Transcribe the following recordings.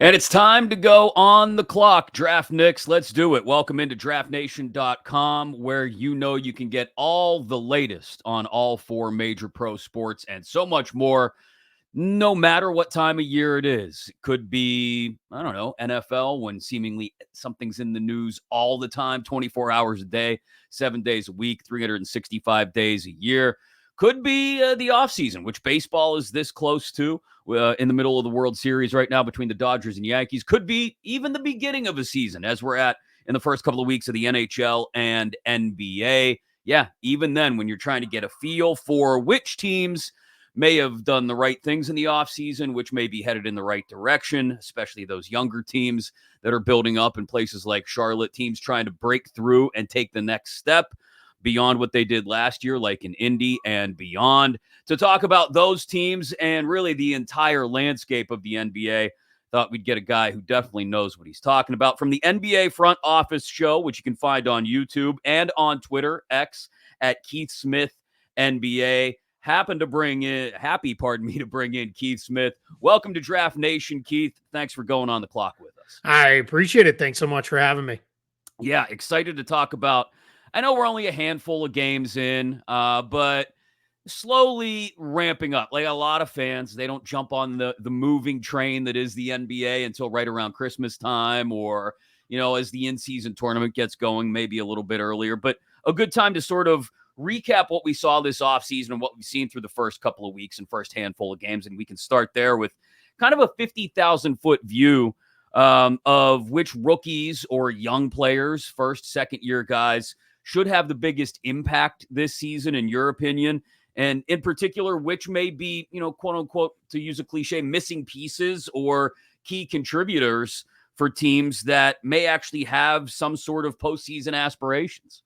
And it's time to go on the clock. Draft Nicks, let's do it. Welcome into draftnation.com, where you can get all the latest on all four major pro sports and so much more, no matter what time of year it is. It could be, I don't know, NFL, when seemingly something's in the news all the time, 24 hours a day, 7 days a week, 365 days a year. Could be the offseason, which baseball is this close to, in the middle of the World Series right now between the Dodgers and Yankees. Could be even the beginning of a season, as we're at in the first couple of weeks of the NHL and NBA. Yeah, even then, when you're trying to get a feel for which teams may have done the right things in the offseason, which may be headed in the right direction, especially those younger teams that are building up in places like Charlotte, teams trying to break through and take the next step beyond what they did last year, like in Indy and beyond. To talk about those teams and really the entire landscape of the NBA, thought we'd get a guy who definitely knows what he's talking about. From the NBA Front Office Show, which you can find on YouTube and on Twitter, X, at Keith Smith NBA. Happy to bring in Keith Smith. Welcome to Draft Nation, Keith. Thanks for going on the clock with us. I appreciate it. Thanks so much for having me. Yeah, excited to talk about. I know we're only a handful of games in, but slowly ramping up. Like a lot of fans, they don't jump on the moving train that is the NBA until right around Christmas time, or as the in-season tournament gets going, maybe a little bit earlier. But a good time to sort of recap what we saw this offseason and what we've seen through the first couple of weeks and first handful of games. And we can start there with kind of a 50,000-foot view of which rookies or young players, first, second-year guys, should have the biggest impact this season, in your opinion. And in particular, which may be, quote unquote, to use a cliche, missing pieces or key contributors for teams that may actually have some sort of postseason aspirations.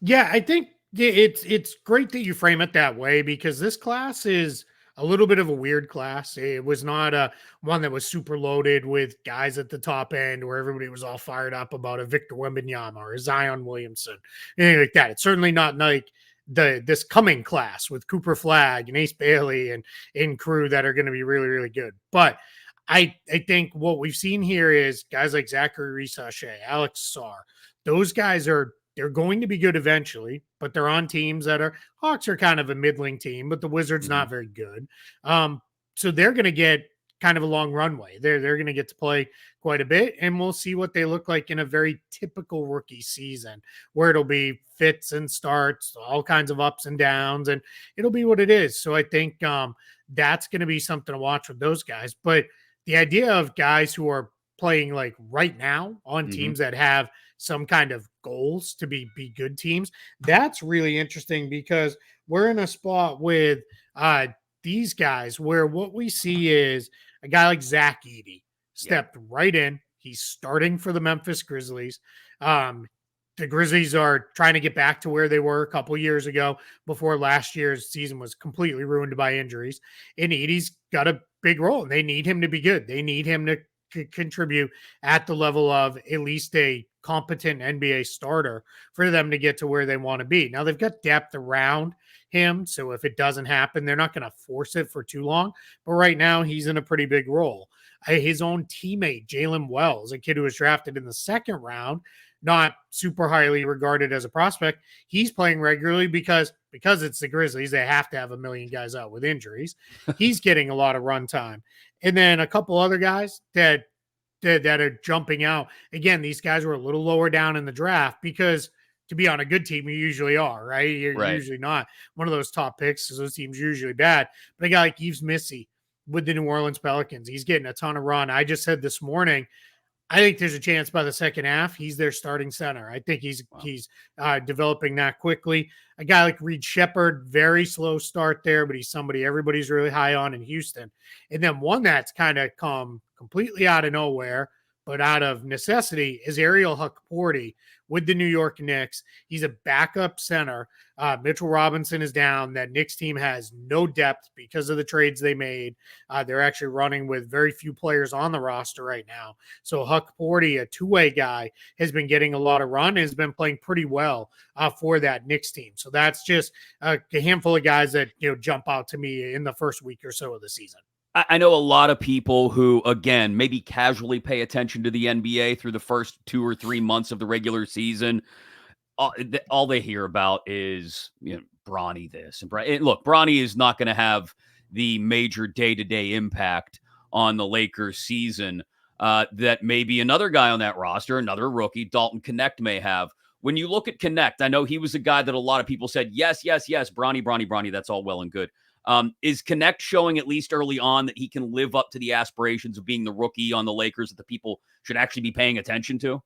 Yeah, I think it's great that you frame it that way, because this class is a little bit of a weird class. It was not one that was super loaded with guys at the top end where everybody was all fired up about a Victor Wembanyama or a Zion Williamson, anything like that. It's certainly not like this coming class with Cooper Flagg and Ace Bailey and crew that are going to be really, really good. But I think what we've seen here is guys like Zachary Risachet, Alex Sarr. Those guys they're going to be good eventually, but they're on teams that are Hawks are kind of a middling team, but the Wizards not very good. So they're going to get kind of a long runway. They're going to get to play quite a bit, and we'll see what they look like in a very typical rookie season, where it'll be fits and starts, all kinds of ups and downs, and it'll be what it is. So I think that's going to be something to watch with those guys. But the idea of guys who are playing like right now on teams that have some kind of goals to be good teams, that's really interesting, because we're in a spot with these guys where what we see is a guy like Zach Edey stepped right in. He's starting for the Memphis Grizzlies. The Grizzlies are trying to get back to where they were a couple years ago, before last year's season was completely ruined by injuries. And Edey's got a big role, and they need him to be good. They need him to contribute at the level of at least a competent NBA starter for them to get to where they want to be. Now they've got depth around him, so if it doesn't happen, they're not going to force it for too long. But right now, he's in a pretty big role. His own teammate, Jalen Wells, a kid who was drafted in the second round, not super highly regarded as a prospect, he's playing regularly because it's the Grizzlies. They have to have a million guys out with injuries. He's getting a lot of run time. And then a couple other guys that are jumping out. Again, these guys were a little lower down in the draft, because to be on a good team, you usually are, right? You're usually not one of those top picks, because those teams are usually bad. But a guy like Yves Missy with the New Orleans Pelicans, he's getting a ton of run. I just said this morning, I think there's a chance by the second half he's their starting center. I think he's developing that quickly. A guy like Reed Shepherd, very slow start there, but he's somebody everybody's really high on in Houston. And then one that's kind of come completely out of nowhere, but out of necessity, is Ariel Hukporti with the New York Knicks. He's a backup center. Mitchell Robinson is down. That Knicks team has no depth because of the trades they made. They're actually running with very few players on the roster right now. So Hukporti, a two-way guy, has been getting a lot of run and has been playing pretty well for that Knicks team. So that's just a handful of guys that jump out to me in the first week or so of the season. I know a lot of people who, again, maybe casually pay attention to the NBA through the first 2 or 3 months of the regular season. All they hear about is, Bronny this and look, Bronny is not going to have the major day-to-day impact on the Lakers season that maybe another guy on that roster, another rookie, Dalton Connect, may have. When you look at Connect, I know he was a guy that a lot of people said, yes, yes, yes, Bronny, that's all well and good. Is Connect showing, at least early on, that he can live up to the aspirations of being the rookie on the Lakers that the people should actually be paying attention to?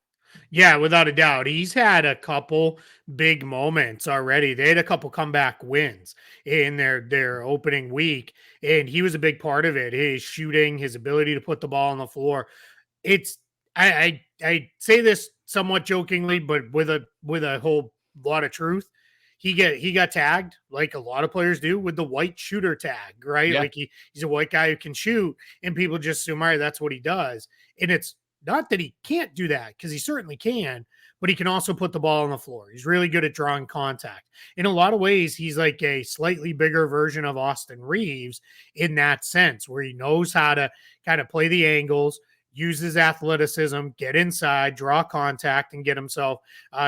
Yeah, without a doubt. He's had a couple big moments already. They had a couple comeback wins in their opening week, and he was a big part of it. His shooting, his ability to put the ball on the floor. It's I say this somewhat jokingly, but with a whole lot of truth. He got tagged like a lot of players do with the white shooter tag, right? Yeah. Like he's a white guy who can shoot, and people just assume, all right, that's what he does. And it's not that he can't do that, because he certainly can, but he can also put the ball on the floor. He's really good at drawing contact. In a lot of ways, he's like a slightly bigger version of Austin Reeves in that sense, where he knows how to kind of play the angles, use his athleticism, get inside, draw contact, and get himself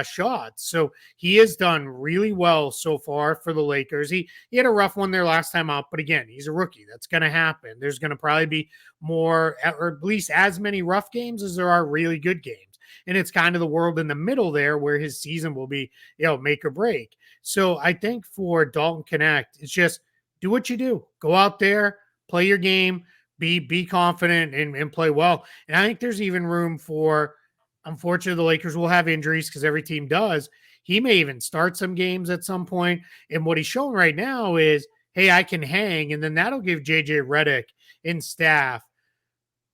shots. So he has done really well so far for the Lakers. He had a rough one there last time out, but again, he's a rookie. That's going to happen. There's going to probably be more, or at least as many rough games as there are really good games. And it's kind of the world in the middle there where his season will be, make or break. So I think for Dalton Connect, it's just do what you do. Go out there, play your game, be confident and play well. And I think there's even room for, unfortunately, the Lakers will have injuries because every team does. He may even start some games at some point. And what he's showing right now is, hey, I can hang. And then that'll give JJ Redick and staff,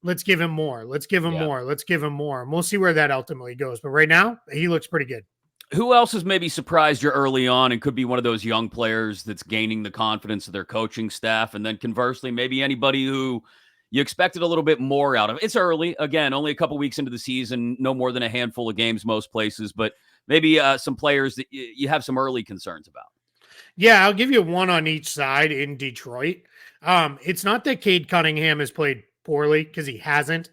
let's give him more. Let's give him Yeah. more. Let's give him more. And we'll see where that ultimately goes. But right now, he looks pretty good. Who else has maybe surprised you early on and could be one of those young players that's gaining the confidence of their coaching staff? And then conversely, maybe anybody who you expected a little bit more out of. It's early. Again, only a couple weeks into the season, no more than a handful of games most places, but maybe some players that you have some early concerns about. Yeah, I'll give you one on each side in Detroit. It's not that Cade Cunningham has played poorly, because he hasn't.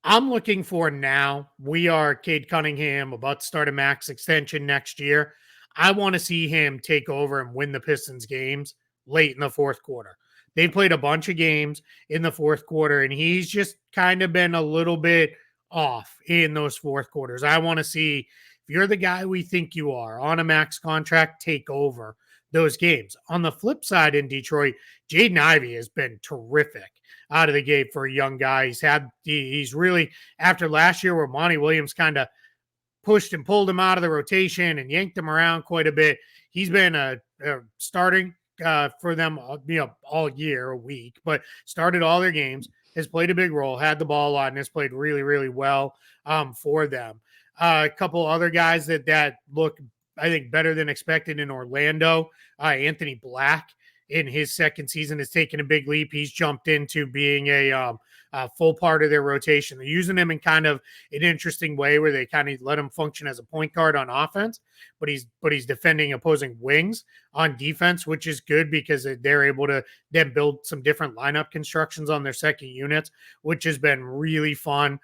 I'm looking for now. We are Cade Cunningham about to start a max extension next year. I want to see him take over and win the Pistons games late in the fourth quarter. They played a bunch of games in the fourth quarter, and he's just kind of been a little bit off in those fourth quarters. I want to see, if you're the guy we think you are on a max contract, take over those games. On the flip side in Detroit, Jaden Ivey has been terrific out of the gate for a young guy. He's really, after last year where Monty Williams kind of pushed and pulled him out of the rotation and yanked him around quite a bit, he's been starting for them, all year, a week, but started all their games, has played a big role, had the ball a lot, and has played really, really well for them. A couple other guys that look, I think, better than expected in Orlando. Anthony Black, in his second season, has taken a big leap. He's jumped into being a full part of their rotation. They're using him in kind of an interesting way where they kind of let him function as a point guard on offense, but he's defending opposing wings on defense, which is good because they're able to then build some different lineup constructions on their second units, which has been really fun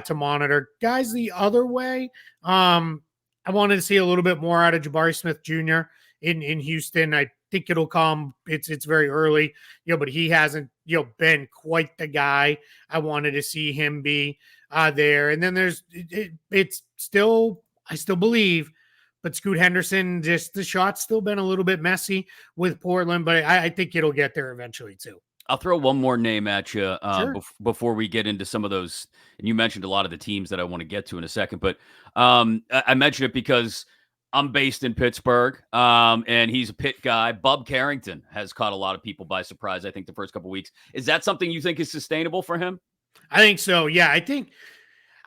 to monitor. Guys, the other way, I wanted to see a little bit more out of Jabari Smith Jr. in Houston. I think it'll come. It's very early, but he hasn't, been quite the guy I wanted to see him be there. And then it's still, I still believe, but Scoot Henderson, just the shot's still been a little bit messy with Portland, but I think it'll get there eventually too. I'll throw one more name at you Sure. before we get into some of those. And you mentioned a lot of the teams that I want to get to in a second, but I mentioned it because I'm based in Pittsburgh, and he's a Pitt guy. Bub Carrington has caught a lot of people by surprise, I think, the first couple of weeks. Is that something you think is sustainable for him? I think so. Yeah, I think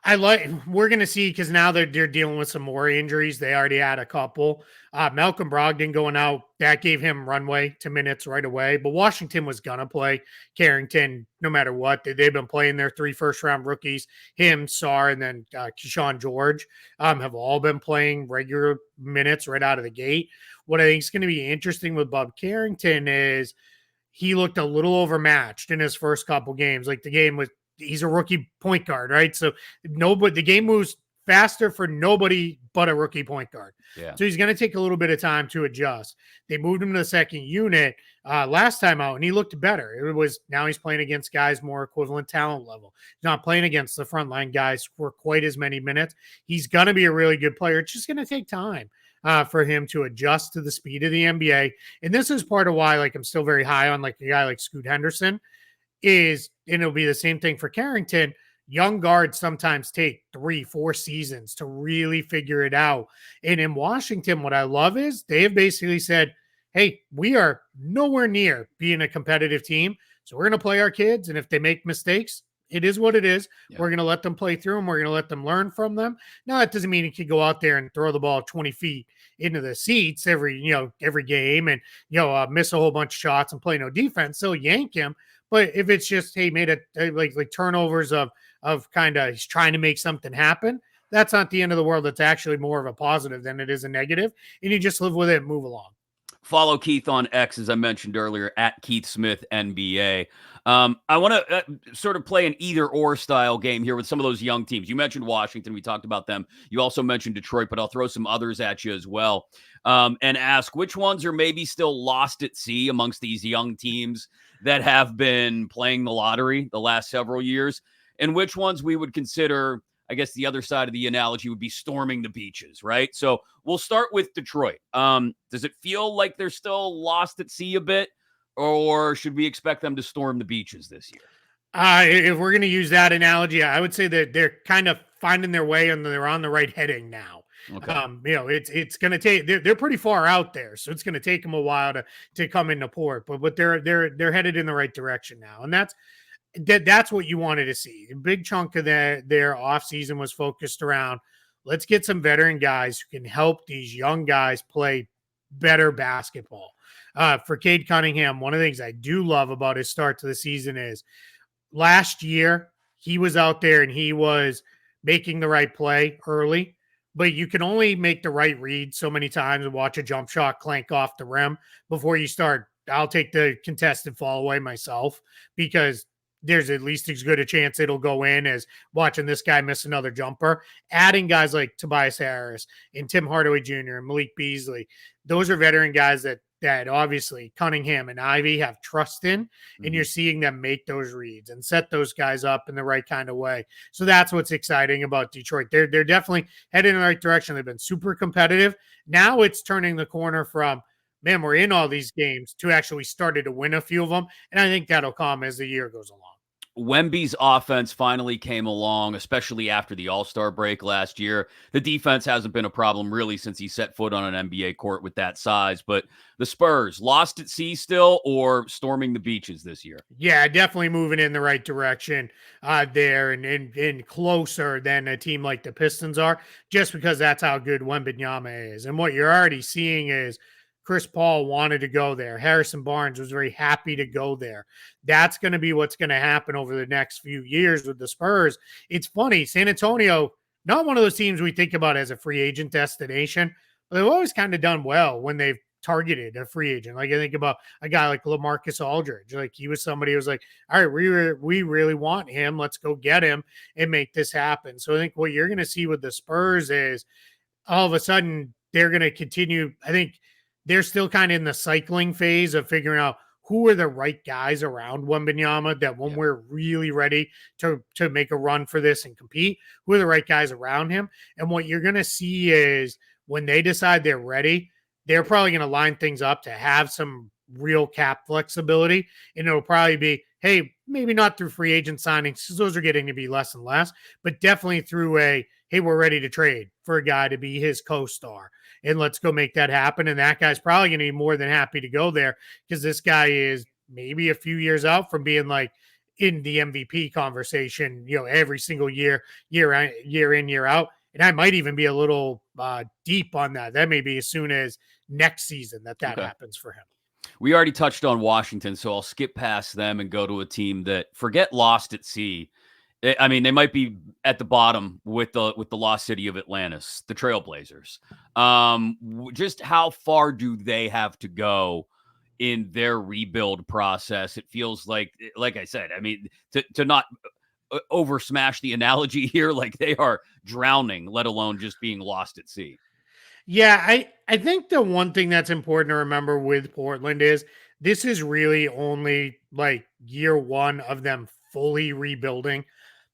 we're going to see, because now they're dealing with some more injuries. They already had a couple. Malcolm Brogdon going out, that gave him runway to minutes right away. But Washington was going to play Carrington no matter what. They've been playing their 3 first-round rookies, him, Sarr, and then Keyshawn George, have all been playing regular minutes right out of the gate. What I think is going to be interesting with Bob Carrington is, he looked a little overmatched in his first couple games. Like the game was, he's a rookie point guard, right? So nobody, the game moves faster for nobody but a rookie point guard. Yeah. So he's going to take a little bit of time to adjust. They moved him to the second unit last time out, and he looked better. It was now he's playing against guys more equivalent talent level. He's not playing against the frontline guys for quite as many minutes. He's going to be a really good player. It's just going to take time for him to adjust to the speed of the NBA. And this is part of why, like, I'm still very high on like a guy like Scoot Henderson. And it'll be the same thing for Carrington. Young guards sometimes take 3-4 seasons to really figure it out. And in Washington, what I love is they have basically said, hey, we are nowhere near being a competitive team. So we're going to play our kids. And if they make mistakes, it is what it is. Yeah. We're going to let them play through them. We're going to let them learn from them. Now, that doesn't mean you can go out there and throw the ball 20 feet into the seats every game and, miss a whole bunch of shots and play no defense. So yank him. But if it's just, hey, made it like turnovers of kind of he's trying to make something happen, that's not the end of the world. That's actually more of a positive than it is a negative. And you just live with it and move along. Follow Keith on X, as I mentioned earlier, at Keith Smith NBA. I want to sort of play an either-or style game here with some of those young teams. You mentioned Washington. We talked about them. You also mentioned Detroit, but I'll throw some others at you as well and ask which ones are maybe still lost at sea amongst these young teams that have been playing the lottery the last several years, and which ones we would consider, I guess the other side of the analogy would be storming the beaches, right? So we'll start with Detroit. Does it feel like they're still lost at sea a bit, or should we expect them to storm the beaches this year? If we're going to use that analogy, I would say that they're kind of finding their way and they're on the right heading now. Okay. It's going to take. They're pretty far out there, so it's going to take them a while to come into port. But they're headed in the right direction now, and that's what you wanted to see. A big chunk of their offseason was focused around, let's get some veteran guys who can help these young guys play better basketball. For Cade Cunningham, one of the things I do love about his start to the season is last year he was out there and he was making the right play early, but you can only make the right read so many times and watch a jump shot clank off the rim before you start. I'll take the contested fall away myself because there's at least as good a chance it'll go in as watching this guy miss another jumper. Adding guys like Tobias Harris and Tim Hardaway Jr. and Malik Beasley, those are veteran guys that obviously Cunningham and Ivy have trust in, and you're seeing them make those reads and set those guys up in the right kind of way. So that's what's exciting about Detroit. They're definitely headed in the right direction. They've been super competitive. Now it's turning the corner from, man, we're in all these games to actually started to win a few of them. And I think that'll come as the year goes along. Wemby's offense finally came along, especially after the All-Star break last year. The defense hasn't been a problem really since he set foot on an NBA court with that size. But the Spurs, lost at sea still or storming the beaches this year? Yeah, definitely moving in the right direction there and closer than a team like the Pistons are, just because that's how good Wembanyama is. And what you're already seeing is Chris Paul wanted to go there. Harrison Barnes was very happy to go there. That's going to be what's going to happen over the next few years with the Spurs. It's funny, San Antonio, not one of those teams we think about as a free agent destination, but they've always kind of done well when they've targeted a free agent. Like I think about a guy like LaMarcus Aldridge. Like he was somebody who was like, all right, we really want him. Let's go get him and make this happen. So I think what you're going to see with the Spurs is all of a sudden they're going to continue. I think they're still kind of in the cycling phase of figuring out who are the right guys around Wembanyama that when we're really ready to make a run for this and compete, who are the right guys around him. And what you're going to see is when they decide they're ready, they're probably going to line things up to have some real cap flexibility. And it'll probably be, hey, maybe not through free agent signings, because those are getting to be less and less, but definitely through a, hey, we're ready to trade for a guy to be his co-star. And let's go make that happen. And that guy's probably going to be more than happy to go there because this guy is maybe a few years out from being like in the MVP conversation, every single year in, year out. And I might even be a little deep on that. That may be as soon as next season that happens for him. We already touched on Washington, so I'll skip past them and go to a team that, forget lost at sea. I mean, they might be at the bottom with the lost city of Atlantis, the Trailblazers. Just how far do they have to go in their rebuild process. It feels like I said, I mean, to not over smash the analogy here, like they are drowning, let alone just being lost at sea. Yeah, I think the one thing that's important to remember with Portland is this is really only like year one of them fully rebuilding.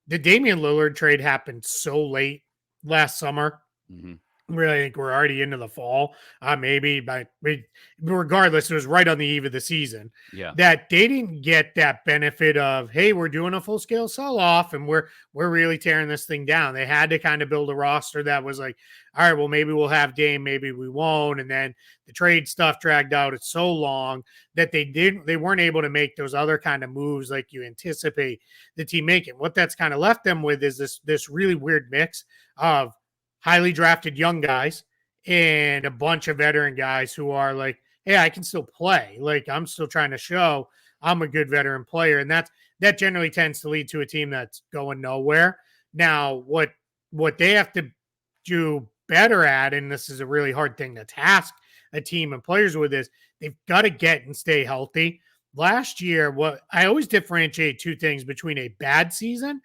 The Damian Lillard trade happened so late last summer. Mm-hmm. Really, I think we're already into the fall. Maybe, but regardless, it was right on the eve of the season Yeah. that they didn't get that benefit of, hey, we're doing a full scale sell off and we're really tearing this thing down. They had to kind of build a roster that was like, all right, well, maybe we'll have Dame, maybe we won't. And then the trade stuff dragged out. It's so long that they weren't able to make those other kind of moves like you anticipate the team making. What that's kind of left them with is this really weird mix of highly drafted young guys and a bunch of veteran guys who are like, hey, I can still play. Like I'm still trying to show I'm a good veteran player. And that generally tends to lead to a team that's going nowhere. Now, what they have to do better at, and this is a really hard thing to task a team and players with, is they've got to get and stay healthy. Last year, what I always differentiate two things between a bad season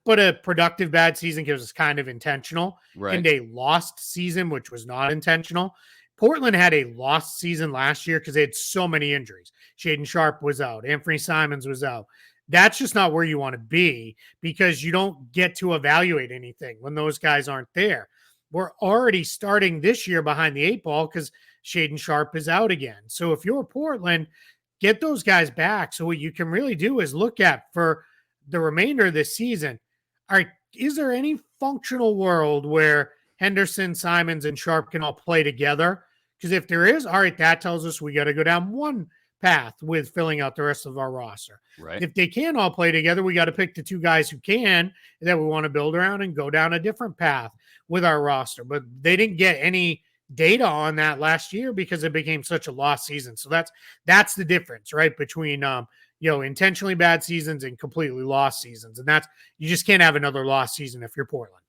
but a productive bad season because it's kind of intentional, Right. and a lost season, which was not intentional. Portland had a lost season last year because they had so many injuries. Shaden Sharp was out. Anthony Simons was out. That's just not where you want to be because you don't get to evaluate anything when those guys aren't there. We're already starting this year behind the eight ball because Shaden Sharp is out again. So if you're Portland, get those guys back. So what you can really do is look at for the remainder of this season, all right, is there any functional world where Henderson, Simons, and Sharp can all play together? Because if there is, all right, that tells us we got to go down one path with filling out the rest of our roster. Right. If they can all play together, we got to pick the two guys who can that we want to build around and go down a different path with our roster. But they didn't get any data on that last year because it became such a lost season. So that's the difference, right? Between intentionally bad seasons and completely lost seasons. And that's, you just can't have another lost season if you're Portland.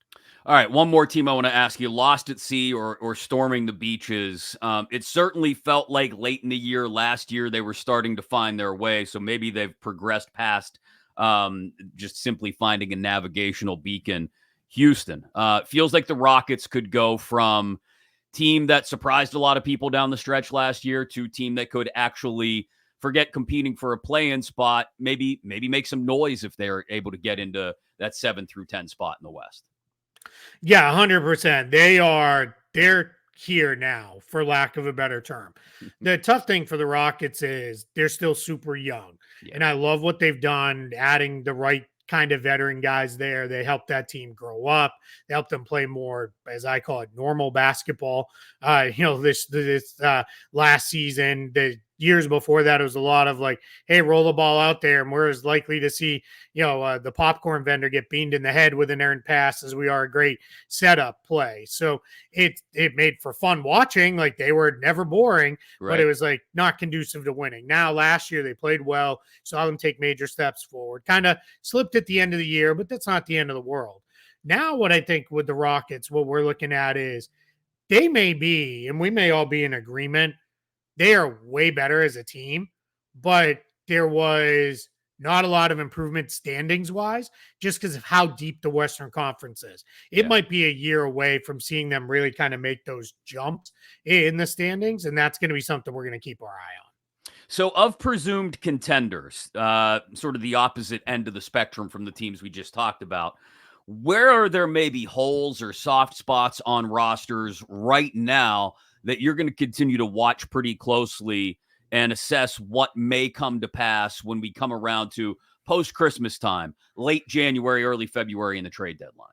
All right, one more team I want to ask you: lost at sea or storming the beaches? It certainly felt like late in the year last year they were starting to find their way. So maybe they've progressed past just simply finding a navigational beacon. Houston feels like the Rockets could go from team that surprised a lot of people down the stretch last year to team that could actually forget competing for a play-in spot. Maybe make some noise if they're able to get into that 7 through 10 spot in the West. Yeah, 100%. They're here now, for lack of a better term. The tough thing for the Rockets is they're still super young. Yeah. And I love what they've done, adding the right kind of veteran guys there. They help that team grow up. They help them play more, as I call it, normal basketball. This last season, the years before that, it was a lot of like, hey, roll the ball out there, and we're as likely to see the popcorn vendor get beamed in the head with an errant pass as we are a great setup play. So it made for fun watching. Like they were never boring, right, but it was like not conducive to winning. Now last year they played well, saw them take major steps forward, kind of slipped at the end of the year, but that's not the end of the world. Now what I think with the Rockets, what we're looking at is they may be, and we may all be in agreement, they are way better as a team, but there was not a lot of improvement standings wise, just because of how deep the Western Conference is. It might be a year away from seeing them really kind of make those jumps in the standings. And that's going to be something we're going to keep our eye on. So of presumed contenders, sort of the opposite end of the spectrum from the teams we just talked about, where are there maybe holes or soft spots on rosters right now that you're going to continue to watch pretty closely and assess what may come to pass when we come around to post-Christmas time, late January, early February in the trade deadline?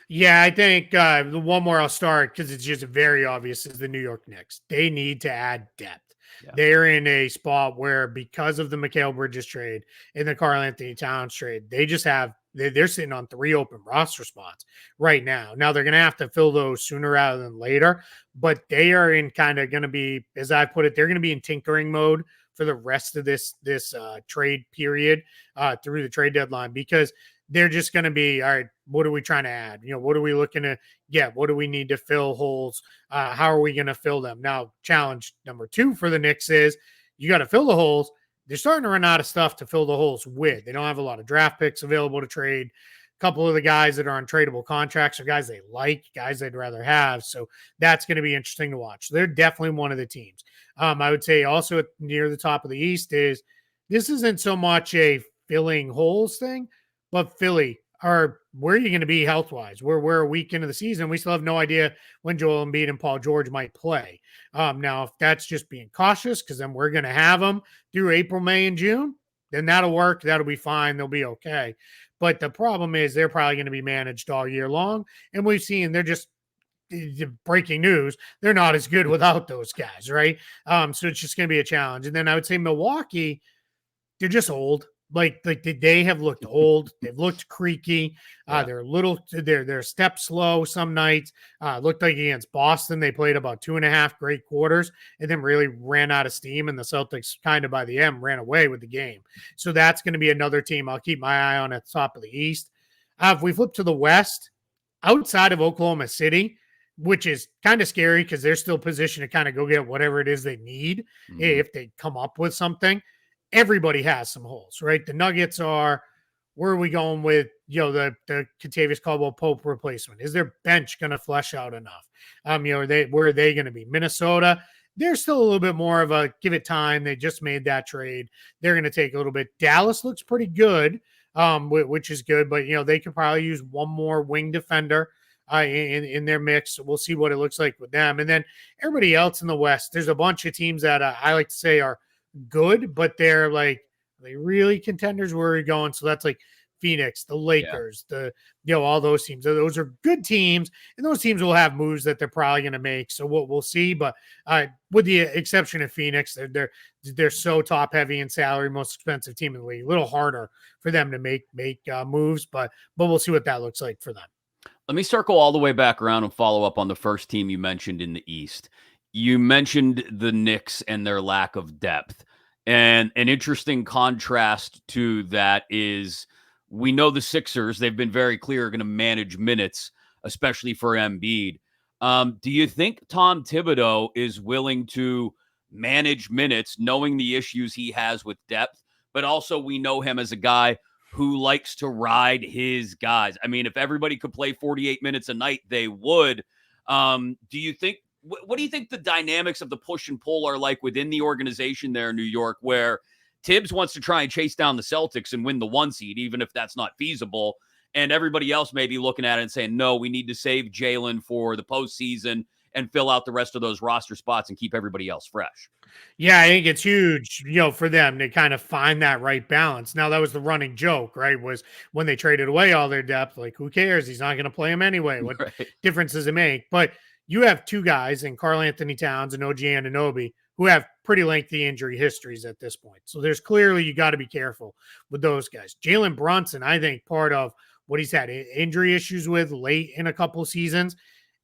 Yeah, I think the one more I'll start because it's just very obvious is the New York Knicks. They need to add depth. Yeah. They're in a spot where because of the Mikal Bridges trade and the Karl-Anthony Towns trade, they just have they're sitting on 3 open roster spots right now. Now they're going to have to fill those sooner rather than later, but they are in kind of going to be, as I put it, they're going to be in tinkering mode for the rest of this trade period through the trade deadline because they're just going to be, all right, what are we trying to add? What are we looking to get? What do we need to fill holes? How are we going to fill them? Now, challenge number 2 for the Knicks is you got to fill the holes. They're starting to run out of stuff to fill the holes with. They don't have a lot of draft picks available to trade. A couple of the guys that are on tradable contracts are guys they like, guys they'd rather have. So that's going to be interesting to watch. They're definitely one of the teams. I would say also near the top of the East is this isn't so much a filling holes thing, but Philly are where are you going to be health wise? We're a week into the season. We still have no idea when Joel Embiid and Paul George might play. Now, if that's just being cautious, because then we're going to have them through April, May, and June, then that'll work. That'll be fine. They'll be okay. But the problem is they're probably going to be managed all year long. And we've seen they're just breaking news. They're not as good without those guys, right? So it's just going to be a challenge. And then I would say Milwaukee, they're just old. Like they have looked old. They've looked creaky. They're a little. They're a step slow some nights. Looked like against Boston, they played about 2.5 great quarters and then really ran out of steam. And the Celtics kind of by the end ran away with the game. So that's going to be another team I'll keep my eye on at the top of the East. If we flip to the West, outside of Oklahoma City, which is kind of scary because they're still positioned to kind of go get whatever it is they need if they come up with something. Everybody has some holes, right? The Nuggets are, where are we going with, the Kentavious Caldwell-Pope replacement? Is their bench going to flesh out enough? Where are they going to be? Minnesota, they're still a little bit more of a give it time. They just made that trade. They're going to take a little bit. Dallas looks pretty good, which is good, but, they could probably use one more wing defender in their mix. We'll see what it looks like with them. And then everybody else in the West, there's a bunch of teams that I like to say are good, but they're like, are they really contenders? Where are we going? So that's like Phoenix, the Lakers, all those teams. Those are good teams, and those teams will have moves that they're probably going to make. So we'll see. But with the exception of Phoenix, they're so top heavy in salary, most expensive team in the league. A little harder for them to make moves, but we'll see what that looks like for them. Let me circle all the way back around and follow up on the first team you mentioned in the East. You mentioned the Knicks and their lack of depth. And an interesting contrast to that is we know the Sixers, they've been very clear, are going to manage minutes, especially for Embiid. Do you think Tom Thibodeau is willing to manage minutes, knowing the issues he has with depth, but also we know him as a guy who likes to ride his guys? I mean, if everybody could play 48 minutes a night, they would. Do you think, what do you think the dynamics of the push and pull are like within the organization there in New York, where Tibbs wants to try and chase down the Celtics and win the 1 seed, even if that's not feasible, and everybody else may be looking at it and saying, no, we need to save Jalen for the postseason and fill out the rest of those roster spots and keep everybody else fresh? Yeah, I think it's huge, for them to kind of find that right balance. Now, that was the running joke, right? Was when they traded away all their depth, like, who cares? He's not going to play him anyway. What difference does it make? But you have two guys in Karl Anthony Towns and OG Anunoby who have pretty lengthy injury histories at this point. So there's clearly, you got to be careful with those guys. Jalen Brunson, I think part of what he's had injury issues with late in a couple of seasons,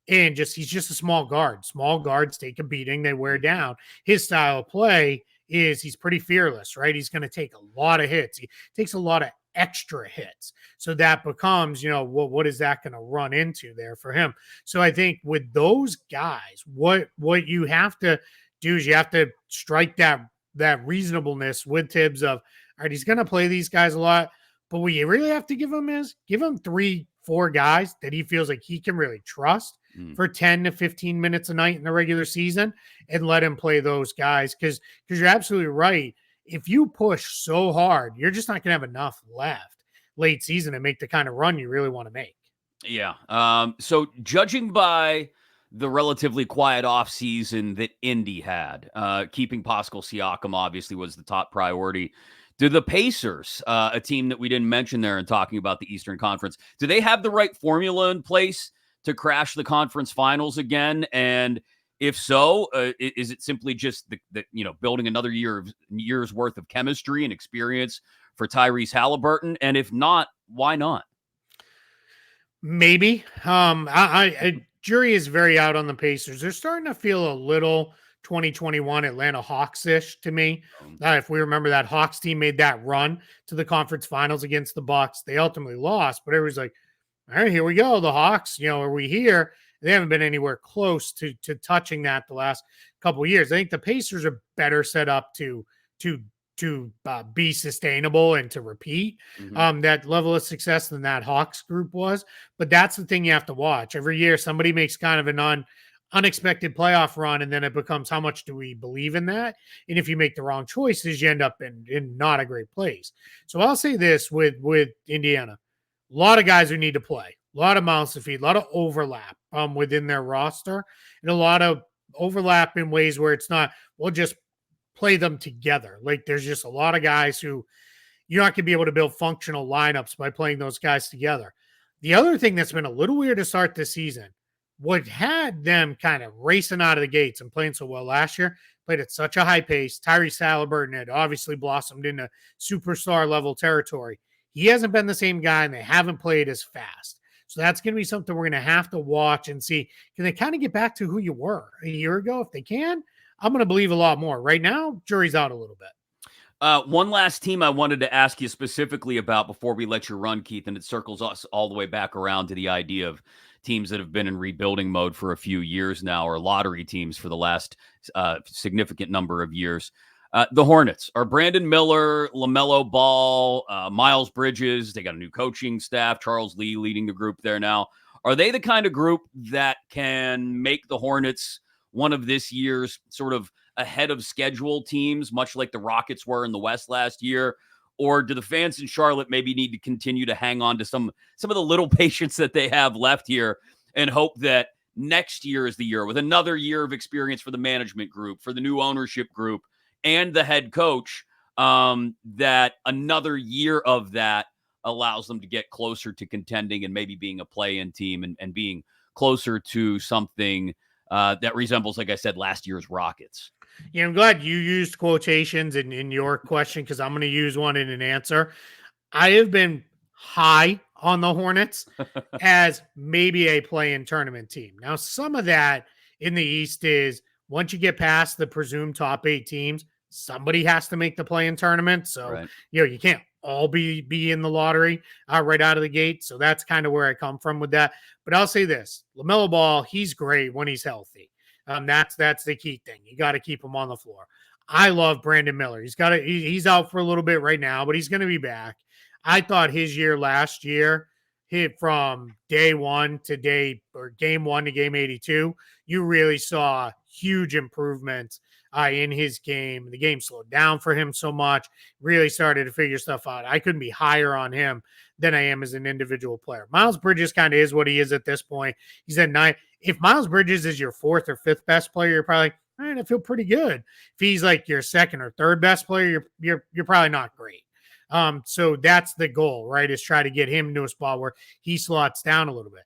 and he's just a small guard. Small guards take a beating, they wear down. His style of play is he's pretty fearless, right? He's going to take a lot of hits. He takes a lot of extra hits. So that becomes, what is that going to run into there for him? So I think with those guys, what you have to do is you have to strike that reasonableness with Tibbs of, all right, he's going to play these guys a lot, but what you really have to give him 3-4 guys that he feels like he can really trust for 10 to 15 minutes a night in the regular season, and let him play those guys. Because you're absolutely right. If you push so hard, you're just not going to have enough left late season to make the kind of run you really want to make. Yeah. So judging by the relatively quiet offseason that Indy had, keeping Pascal Siakam obviously was the top priority. Do the Pacers, a team that we didn't mention there in talking about the Eastern Conference, do they have the right formula in place to crash the conference finals again? And if so, is it simply just the building another year's worth of chemistry and experience for Tyrese Halliburton? And if not, why not? Maybe. Jury is very out on the Pacers. They're starting to feel a little 2021 Atlanta Hawks-ish to me. If we remember, that Hawks team made that run to the conference finals against the Bucks. They ultimately lost, but everybody's like, all right, here we go. The Hawks, are we here? They haven't been anywhere close to touching that the last couple of years. I think the Pacers are better set up to be sustainable and to repeat Mhm. that level of success than that Hawks group was. But that's the thing you have to watch. Every year, somebody makes kind of an unexpected playoff run, and then it becomes how much do we believe in that? And if you make the wrong choices, you end up in not a great place. So I'll say this with Indiana, a lot of guys who need to play, a lot of mouths to feed, a lot of overlap within their roster, and a lot of overlap in ways where it's not, we'll just play them together. Like there's just a lot of guys who you're not going to be able to build functional lineups by playing those guys together. The other thing that's been a little weird to start this season, what had them kind of racing out of the gates and playing so well last year, played at such a high pace. Tyrese Halliburton had obviously blossomed into superstar level territory. He hasn't been the same guy, and they haven't played as fast. So that's going to be something we're going to have to watch and see. Can they kind of get back to who you were a year ago? If they can, I'm going to believe a lot more. Right now, jury's out a little bit. One last team I wanted to ask you specifically about before we let you run, Keith, and it circles us all the way back around to the idea of teams that have been in rebuilding mode for a few years now, or lottery teams for the last significant number of years. The Hornets are Brandon Miller, LaMelo Ball, Miles Bridges. They got a new coaching staff, Charles Lee leading the group there now. Are they the kind of group that can make the Hornets one of this year's sort of ahead of schedule teams, much like the Rockets were in the West last year? Or do the fans in Charlotte maybe need to continue to hang on to some of the little patience that they have left here and hope that next year is the year, with another year of experience for the management group, for the new ownership group, and the head coach, that another year of that allows them to get closer to contending and maybe being a play-in team and being closer to something that resembles, like I said, last year's Rockets? Yeah, I'm glad you used quotations in your question because I'm going to use one in an answer. I have been high on the Hornets as maybe a play-in tournament team. Now, some of that in the East is once you get past the presumed top 8 teams, somebody has to make the play-in tournament. So, Right. you can't all be in the lottery right out of the gate. So that's kind of where I come from with that. But I'll say this, LaMelo Ball, he's great when he's healthy. That's the key thing. You got to keep him on the floor. I love Brandon Miller. He's out for a little bit right now, but he's going to be back. I thought his year last year, hit from day one to game 1 to game 82, you really saw huge improvements in his game. The game slowed down for him so much, really started to figure stuff out. I couldn't be higher on him than I am as an individual player. Miles Bridges kind of is what he is at this point. He's at 9. If Miles Bridges is your 4th or 5th best player, you're probably like, all right, I feel pretty good. If he's like your 2nd or 3rd best player, you're probably not great. So that's the goal, right? Is try to get him into a spot where he slots down a little bit.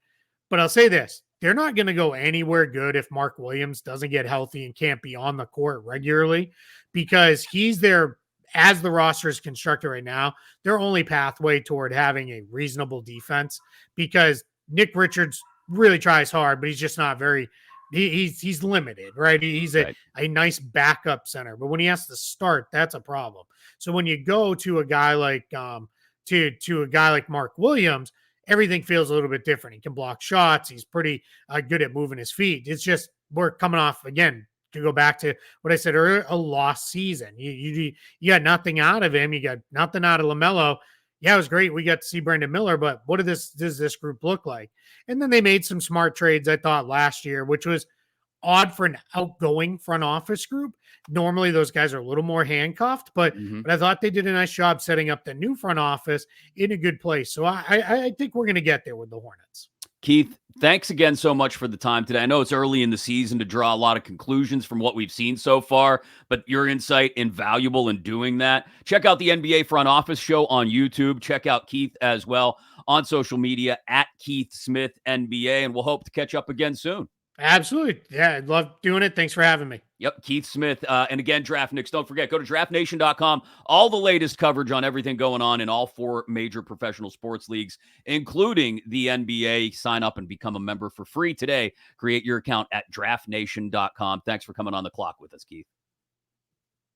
But I'll say this, they're not going to go anywhere good if Mark Williams doesn't get healthy and can't be on the court regularly, because he's there as the roster is constructed right now, their only pathway toward having a reasonable defense, because Nick Richards really tries hard, but he's just not very he's limited, right? He's a nice backup center, but when he has to start, that's a problem. So when you go to a guy like to a guy like Mark Williams, everything feels a little bit different. He can block shots. He's pretty good at moving his feet. It's just we're coming off again to go back to what I said earlier, a lost season. You got nothing out of him. You got nothing out of LaMelo. Yeah, it was great. We got to see Brandon Miller, but what does this group look like? And then they made some smart trades, I thought, last year, which was odd for an outgoing front office group. Normally, those guys are a little more handcuffed, but I thought they did a nice job setting up the new front office in a good place. So I think we're going to get there with the Hornets. Keith, thanks again so much for the time today. I know it's early in the season to draw a lot of conclusions from what we've seen so far, but your insight invaluable in doing that. Check out the NBA Front Office Show on YouTube. Check out Keith as well on social media at Keith Smith NBA, and we'll hope to catch up again soon. Absolutely. Yeah, I love doing it. Thanks for having me. Yep, Keith Smith. And again, DraftNix, don't forget, go to draftnation.com. All the latest coverage on everything going on in all 4 major professional sports leagues, including the NBA. Sign up and become a member for free today. Create your account at draftnation.com. Thanks for coming on the clock with us, Keith.